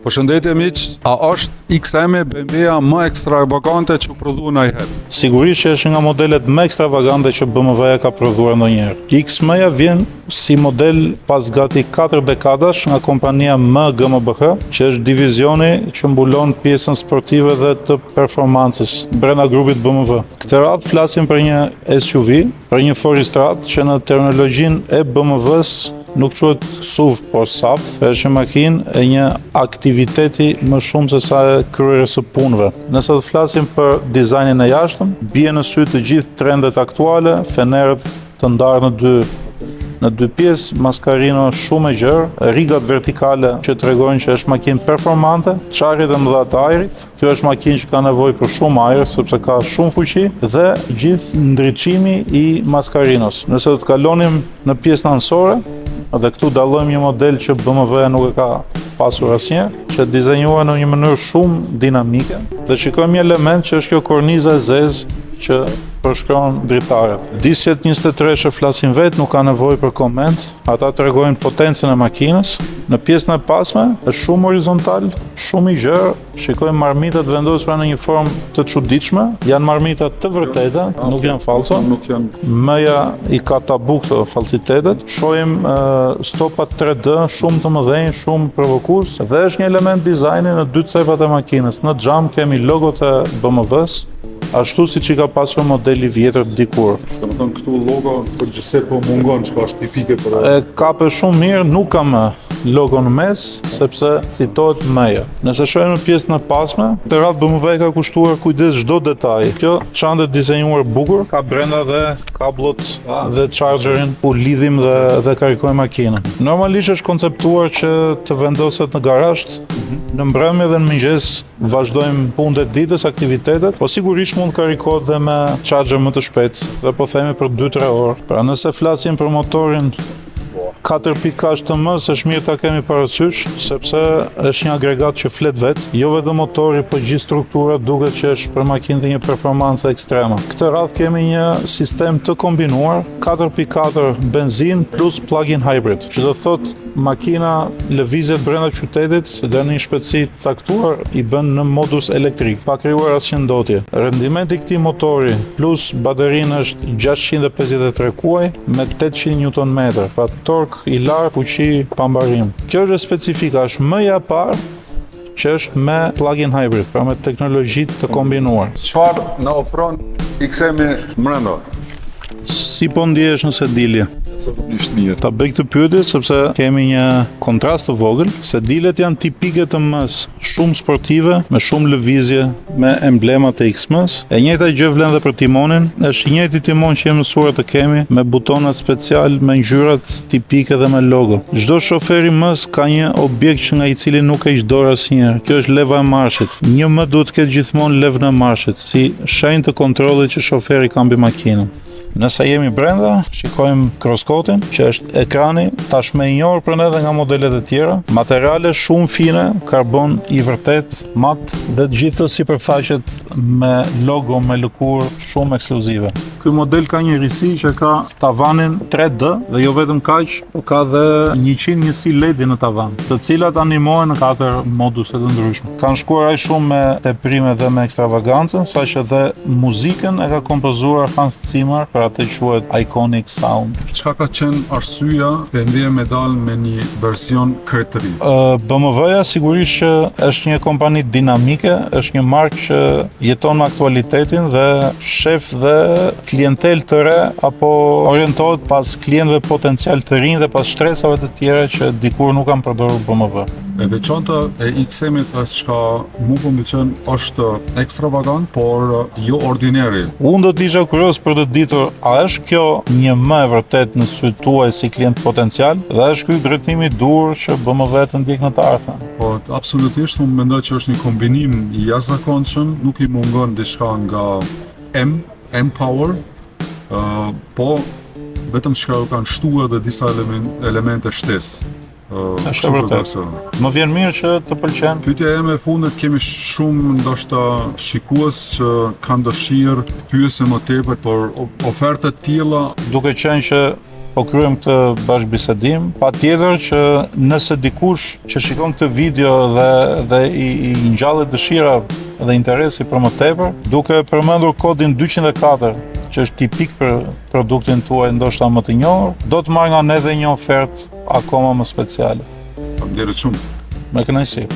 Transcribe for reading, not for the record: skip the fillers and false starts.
Përshëndetje miq, a është XM BMW-a më ekstravagante që u prodhua ndonjëherë? Sigurisht që është nga modelet më ekstravagante që BMW-ja ka prodhuar ndonjëherë. XM-ja vjen si model pas gati 4 dekadash nga kompania M GmbH, që është divizioni që mbulon pjesën sportive dhe të performancës brenda grupit BMW. Këtë radhë flasim për një SUV, për një Forestrat që në terminologjinë e BMW-s nuk quhet SUV, por SAF, është një makinë e një aktiviteti më shumë se sa e kryerjes së punëve. Nëse të flasim për dizajnin e jashtëm, bie në sy të gjithë trendet aktuale, fenerët të ndarë në dy pjesë, maskarino shumë e gjerë, rrigat vertikale që tregojnë që është makinë performante, çarjet e mëdha të ajrit. Kjo është makinë që ka nevojë për shumë ajër sepse ka shumë fuqi dhe gjithë ndriçimi i maskarinos. Nëse do të kalonim në pjesën anësore, dhe këtu dallojmë një model që BMW nuk e ka pasur asnjëherë, që dizenjuar në një mënyrë shumë dinamike dhe shikojmë një element që është kjo korniza e zezë që përshkron dritaret. Disjet 23 që flasin vetë nuk ka nevojë për koment, ata tregojnë potencën e makinës. Në pjesën e pasme është shumë horizontal, shumë i gjerë. Shikojmë marmitat vendosura në një formë të çuditshme, janë marmita të vërteta, nuk janë falso. Meja i ka tabu këto falsitetet. Shohim stopat 3D shumë të mëdhenj, shumë provokues dhe është një element dizajni në dy cepat e makinës. Në xham kemi logot e BMW-s, ashtu siç i ka pasur modeli vjetër dikur. Domethënë këtu logo përgjithësi po mungon, çka është tipike për E kape shumë mirë, nuk ka më logo në mes, sepse citohet meja. Nëse shohim në pjesën e pasme, të radhë BMW ka kushtuar kujdes çdo detaj. Kjo çantë dizenjuar bukur, ka brenda dhe kablot dhe chargerin ku lidhim dhe karikojmë makinën. Normalisht është konceptuar që të vendoset në garazh. Në mbrëmje dhe në mëngjes vazhdojmë punët e ditës, aktivitetet, po sigurisht mund karikohet dhe me charger më të shpejt, dhe po themi për 2-3 orë. Pra nëse flasim për motorin 4.4 TM-s, është mirë ta kemi parasysh, sepse është një agregat që flet vetë, jo vetëm motori, po gjithë struktura duket që është për makinë dhe një performancë ekstreme. Këtë radhë kemi një sistem të kombinuar, 4.4 benzin plus plug-in hybrid, që do thotë makina lëvizet brenda qytetit dhe në një shpejtësi të caktuar i bën në modus elektrik, pa krijuar asnjë ndotje. Rendimenti i këtij motori plus baterinë është 653 kuaj me 800 Nm, pra tork i larë, fuqi pa mbarim. Kjo është specifika, është mëja e parë që është me plug-in hybrid, pra me teknologji të kombinuar. Çfarë na ofron XM-i brenda? Si po ndihesh nëse dilje? Sigurisht mirë. Ta bëj këtë pyetje sepse kemi një kontrast të vogël, se dilet janë tipike të M-s, shumë sportive, me shumë lëvizje, me emblemat e XM-s. E njëjta gjë vlen dhe për timonin, është i njëjti timon që jemi mësuar të kemi, me butona special, me ngjyrat tipike dhe me logo. Çdo shofer i M-s ka një objekt që nga i cili nuk e hiq dorë asnjëherë. Kjo është leva e marshit. Një M duhet të ketë gjithmonë levën e marshit, si shenjë të kontrollit që shoferi ka mbi makinën. Nëse jemi brenda, shikojmë crosscoatin, që është ekrani tashmë i njohur për ne edhe nga modelet e tjera, materiale shumë fine, karbon i vërtet, mat dhe të gjithë sipërfaqet me logo, me lëkurë shumë ekskluzive. Ky model ka një risi që ka tavanin 3D dhe jo vetëm kaq, por ka dhe 100 njësi LED në tavan, të cilat animohen në 4 moduse të ndryshme. Kanë shkuar aq shumë me teprime dhe me ekstravagancën, saqë dhe muzikën e ka kompozuar Hans Zimmer, për atë quhet Iconic Sound. Çka ka qenë arsyeja BMW me dalë me një version kretëri? BMW-ja sigurisht që është një kompani dinamike, është një markë që jeton me aktualitetin dhe shef dhe klientel të re apo orientohet pas klientëve potencial të rinj dhe pas shtresave të tjera që dikur nuk kanë përdorur BMW. E veçanta e XM-it është çka mua po më pëlqen, është ekstravagant, por jo ordinari. Unë do të isha kurioz për të ditur, a është kjo një M e vërtet në sytë tuaj si klient potencial dhe është ky drejtimi i dur që BMW të ndjek në të ardhmen? Po, absolutisht, unë mendoj që është një kombinim i jashtëzakonshëm, nuk i mungon diçka nga M-Power, po vetëm që kanë shtuar edhe disa elemente shtesë. Është vërtet. Më vjen mirë që të pëlqen. Pyetja ime e fundit, kemi shumë ndoshta shikues që kanë dëshirë të pyesen më tepër, por oferta të tilla, duke qenë që po kryem këtë bashkëbisedim. Patjetër që nëse dikush që shikon këtë video dhe i ngjallet dëshira dhe interesi për më tepër, duke përmendur kodin 204, që është tipik për produktin tuaj ndoshta më të njohur, do të marrë nga ne dhe një ofertë akoma më speciale. Faleminderit shumë. Me kënaqësi.